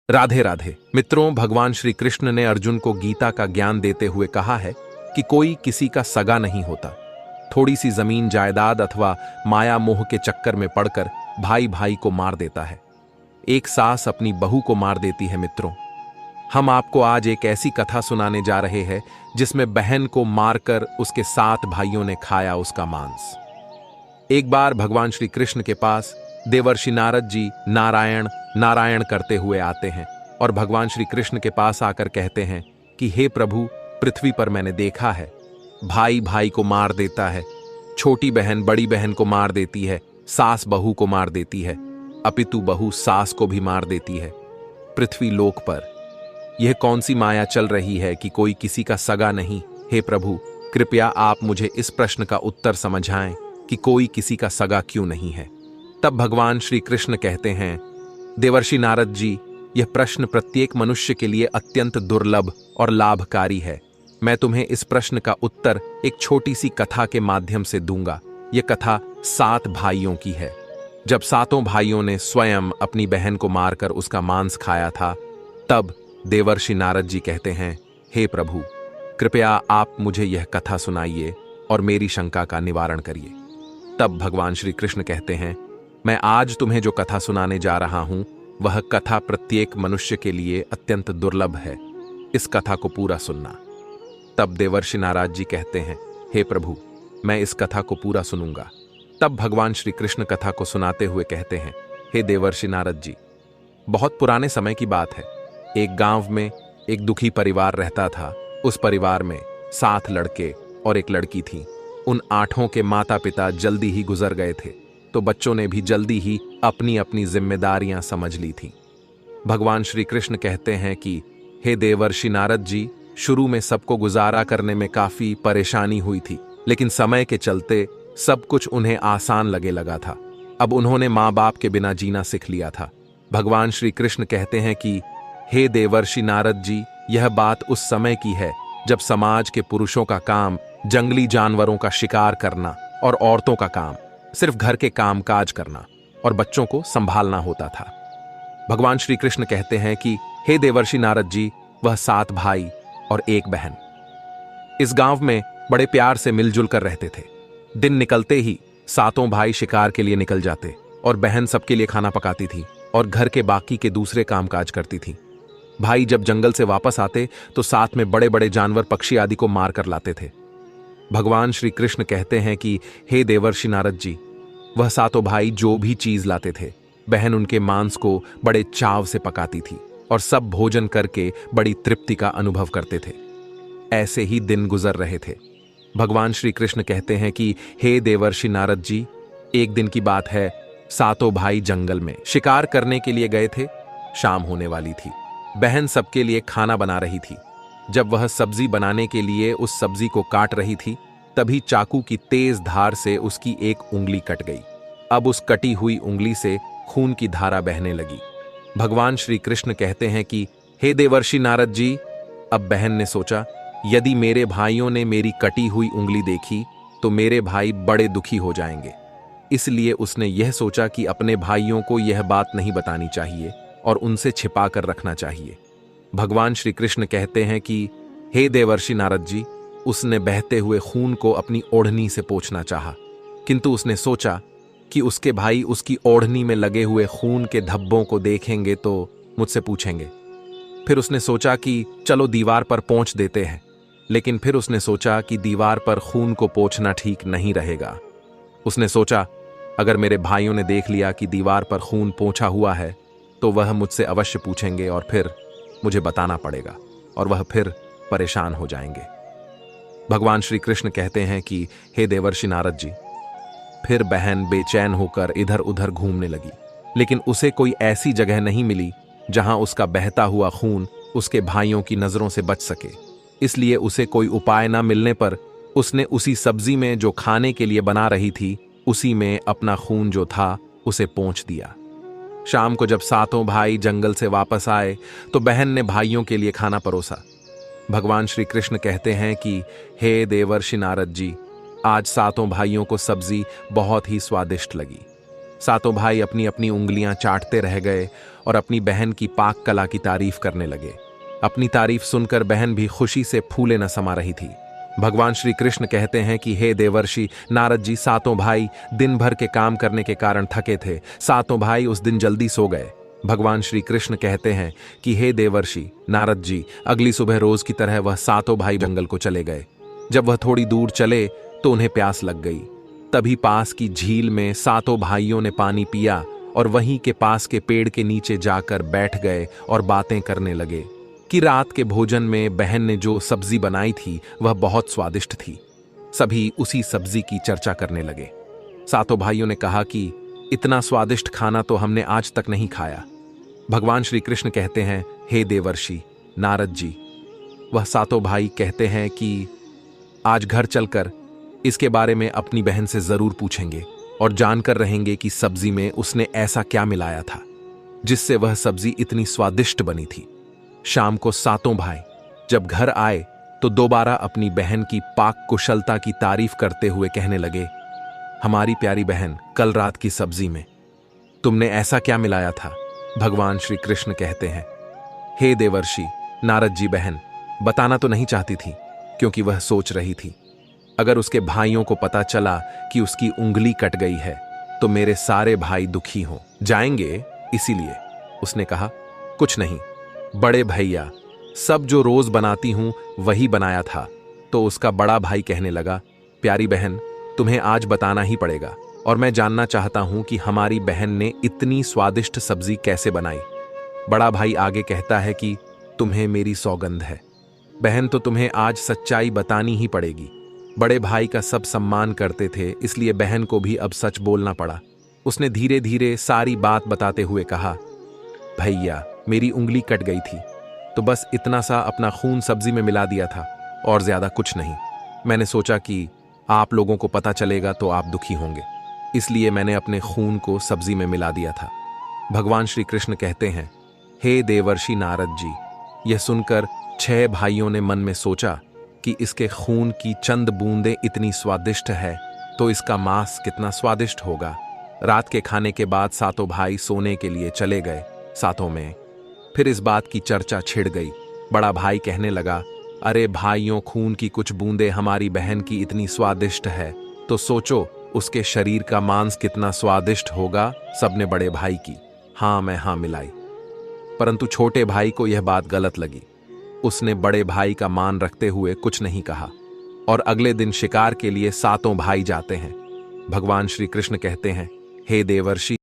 राधे राधे मित्रों, भगवान श्री कृष्ण ने अर्जुन को गीता का ज्ञान देते हुए कहा है कि कोई किसी का सगा नहीं होता। थोड़ी सी जमीन जायदाद अथवा माया मोह के चक्कर में पड़कर भाई भाई को मार देता है। एक सास अपनी बहू को मार देती है। मित्रों, हम आपको आज एक ऐसी कथा सुनाने जा रहे हैं जिसमें बहन को मारकर उसके 7 भाइयों ने खाया उसका मांस। एक बार भगवान श्री कृष्ण के पास देवर्षि नारद जी नारायण नारायण करते हुए आते हैं और भगवान श्री कृष्ण के पास आकर कहते हैं कि हे प्रभु, पृथ्वी पर मैंने देखा है भाई भाई को मार देता है, छोटी बहन बड़ी बहन को मार देती है, सास बहू को मार देती है, अपितु बहू सास को भी मार देती है। पृथ्वी लोक पर यह कौन सी माया चल रही है कि कोई किसी का सगा नहीं। हे प्रभु, कृपया आप मुझे इस प्रश्न का उत्तर समझाएं कि कोई किसी का सगा क्यों नहीं है। तब भगवान श्री कृष्ण कहते हैं, देवर्षि नारद जी, यह प्रश्न प्रत्येक मनुष्य के लिए अत्यंत दुर्लभ और लाभकारी है। मैं तुम्हें इस प्रश्न का उत्तर एक छोटी सी कथा के माध्यम से दूंगा। यह कथा 7 भाइयों की है। जब 7 भाइयों ने स्वयं अपनी बहन को मारकर उसका मांस खाया था, तब देवर्षि नारद जी कहते हैं, हे प्रभु, कृपया आप मुझे यह कथा सुनाइए और मेरी शंका का निवारण करिए। तब भगवान श्री कृष्ण कहते हैं, मैं आज तुम्हें जो कथा सुनाने जा रहा हूं वह कथा प्रत्येक मनुष्य के लिए अत्यंत दुर्लभ है। इस कथा को पूरा सुनना। तब देवर्षि नारद जी कहते हैं, हे प्रभु, मैं इस कथा को पूरा सुनूंगा। तब भगवान श्री कृष्ण कथा को सुनाते हुए कहते हैं, हे देवर्षि नारद जी, बहुत पुराने समय की बात है। एक गांव में एक दुखी परिवार रहता था। उस परिवार में 7 लड़के और एक लड़की थी। उन 8 के माता पिता जल्दी ही गुजर गए थे, तो बच्चों ने भी जल्दी ही अपनी अपनी जिम्मेदारियां समझ ली थी। भगवान श्री कृष्ण कहते हैं कि हे देवर्षि नारद जी, शुरू में सबको गुजारा करने में काफी परेशानी हुई थी, लेकिन समय के चलते सब कुछ उन्हें आसान लगा था। अब उन्होंने माँ बाप के बिना जीना सीख लिया था। भगवान श्री कृष्ण कहते हैं कि हे देवर्षि नारद जी, यह बात उस समय की है जब समाज के पुरुषों का काम जंगली जानवरों का शिकार करना और औरतों का काम सिर्फ घर के काम काज करना और बच्चों को संभालना होता था। भगवान श्री कृष्ण कहते हैं कि हे देवर्षि नारद जी, वह 7 भाई और 1 बहन इस गांव में बड़े प्यार से मिलजुल कर रहते थे। दिन निकलते ही 7 भाई शिकार के लिए निकल जाते और बहन सबके लिए खाना पकाती थी और घर के बाकी के दूसरे कामकाज करती थी। भाई जब जंगल से वापस आते तो साथ में बड़े बड़े जानवर पक्षी आदि को मार कर लाते थे। भगवान श्री कृष्ण कहते हैं कि हे देवर्षि नारद जी, वह 7 भाई जो भी चीज लाते थे, बहन उनके मांस को बड़े चाव से पकाती थी और सब भोजन करके बड़ी तृप्ति का अनुभव करते थे। ऐसे ही दिन गुजर रहे थे। भगवान श्री कृष्ण कहते हैं कि हे देवर्षि नारद जी, एक दिन की बात है, 7 भाई जंगल में शिकार करने के लिए गए थे। शाम होने वाली थी। बहन सबके लिए खाना बना रही थी। जब वह सब्जी बनाने के लिए उस सब्जी को काट रही थी, तभी चाकू की तेज धार से उसकी एक उंगली कट गई। अब उस कटी हुई उंगली से खून की धारा बहने लगी। भगवान श्री कृष्ण कहते हैं कि हे देवर्षि नारद जी, अब बहन ने सोचा, यदि मेरे भाइयों ने मेरी कटी हुई उंगली देखी तो मेरे भाई बड़े दुखी हो जाएंगे। इसलिए उसने यह सोचा कि अपने भाइयों को यह बात नहीं बतानी चाहिए और उनसे छिपा कर रखना चाहिए। भगवान श्री कृष्ण कहते हैं कि हे देवर्षि नारद जी, उसने बहते हुए खून को अपनी ओढ़नी से पोंछना चाहा, किंतु उसने सोचा कि उसके भाई उसकी ओढ़नी में लगे हुए खून के धब्बों को देखेंगे तो मुझसे पूछेंगे। फिर उसने सोचा कि चलो दीवार पर पोंछ देते हैं, लेकिन फिर उसने सोचा कि दीवार पर खून को पोंछना ठीक नहीं रहेगा। उसने सोचा, अगर मेरे भाइयों ने देख लिया कि दीवार पर खून पोंछा हुआ है तो वह मुझसे अवश्य पूछेंगे और फिर मुझे बताना पड़ेगा और वह फिर परेशान हो जाएंगे। भगवान श्री कृष्ण कहते हैं कि हे देवर्षि नारद जी, फिर बहन बेचैन होकर इधर उधर घूमने लगी, लेकिन उसे कोई ऐसी जगह नहीं मिली जहां उसका बहता हुआ खून उसके भाइयों की नजरों से बच सके। इसलिए उसे कोई उपाय न मिलने पर उसने उसी सब्जी में जो खाने के लिए बना रही थी, उसी में अपना खून जो था उसे पोंछ दिया। शाम को जब 7 भाई जंगल से वापस आए तो बहन ने भाइयों के लिए खाना परोसा। भगवान श्री कृष्ण कहते हैं कि हे देवर्षि नारद जी, आज 7 भाइयों को सब्जी बहुत ही स्वादिष्ट लगी। सातों भाई अपनी अपनी उंगलियां चाटते रह गए और अपनी बहन की पाक कला की तारीफ करने लगे। अपनी तारीफ सुनकर बहन भी खुशी से फूले न समा रही थी। भगवान श्री कृष्ण कहते हैं कि हे देवर्षि नारद जी, सातों भाई दिन भर के काम करने के कारण थके थे। सातों भाई उस दिन जल्दी सो गए। भगवान श्री कृष्ण कहते हैं कि हे देवर्षि नारद जी, अगली सुबह रोज की तरह वह सातों भाई जंगल को चले गए। जब वह थोड़ी दूर चले तो उन्हें प्यास लग गई। तभी पास की झील में सातों भाइयों ने पानी पिया और वहीं के पास के पेड़ के नीचे जाकर बैठ गए और बातें करने लगे कि रात के भोजन में बहन ने जो सब्जी बनाई थी वह बहुत स्वादिष्ट थी। सभी उसी सब्जी की चर्चा करने लगे। सातों भाइयों ने कहा कि इतना स्वादिष्ट खाना तो हमने आज तक नहीं खाया। भगवान श्री कृष्ण कहते हैं, हे देवर्षि नारद जी, वह सातों भाई कहते हैं कि आज घर चलकर इसके बारे में अपनी बहन से जरूर पूछेंगे और जानकर रहेंगे कि सब्जी में उसने ऐसा क्या मिलाया था जिससे वह सब्जी इतनी स्वादिष्ट बनी थी। शाम को सातों भाई जब घर आए तो दोबारा अपनी बहन की पाक कुशलता की तारीफ करते हुए कहने लगे, हमारी प्यारी बहन, कल रात की सब्जी में तुमने ऐसा क्या मिलाया था? भगवान श्री कृष्ण कहते हैं, हे देवर्षि नारद जी, बहन बताना तो नहीं चाहती थी क्योंकि वह सोच रही थी अगर उसके भाइयों को पता चला कि उसकी उंगली कट गई है तो मेरे सारे भाई दुखी हो जाएंगे, इसीलिए उसने कहा, कुछ नहीं बड़े भैया, सब जो रोज बनाती हूं वही बनाया था। तो उसका बड़ा भाई कहने लगा, प्यारी बहन, तुम्हें आज बताना ही पड़ेगा और मैं जानना चाहता हूं कि हमारी बहन ने इतनी स्वादिष्ट सब्जी कैसे बनाई। बड़ा भाई आगे कहता है कि तुम्हें मेरी सौगंध है बहन, तो तुम्हें आज सच्चाई बतानी ही पड़ेगी। बड़े भाई का सब सम्मान करते थे, इसलिए बहन को भी अब सच बोलना पड़ा। उसने धीरे धीरे सारी बात बताते हुए कहा, भैया मेरी उंगली कट गई थी तो बस इतना सा अपना खून सब्जी में मिला दिया था और ज्यादा कुछ नहीं। मैंने सोचा कि आप लोगों को पता चलेगा तो आप दुखी होंगे, इसलिए मैंने अपने खून को सब्जी में मिला दिया था। भगवान श्री कृष्ण कहते हैं, हे देवर्षि नारद जी, यह सुनकर 6 भाइयों ने मन में सोचा कि इसके खून की चंद बूंदें इतनी स्वादिष्ट है तो इसका मांस कितना स्वादिष्ट होगा। रात के खाने के बाद सातों भाई सोने के लिए चले गए। सातों में फिर इस बात की चर्चा छिड़ गई। बड़ा भाई कहने लगा, अरे भाइयों, खून की कुछ बूंदें हमारी बहन की इतनी स्वादिष्ट है तो सोचो उसके शरीर का मांस कितना स्वादिष्ट होगा। सबने बड़े भाई की हाँ मैं हाँ मिलाई, परंतु छोटे भाई को यह बात गलत लगी। उसने बड़े भाई का मान रखते हुए कुछ नहीं कहा और अगले दिन शिकार के लिए सातों भाई जाते हैं। भगवान श्री कृष्ण कहते हैं, हे देवर्षि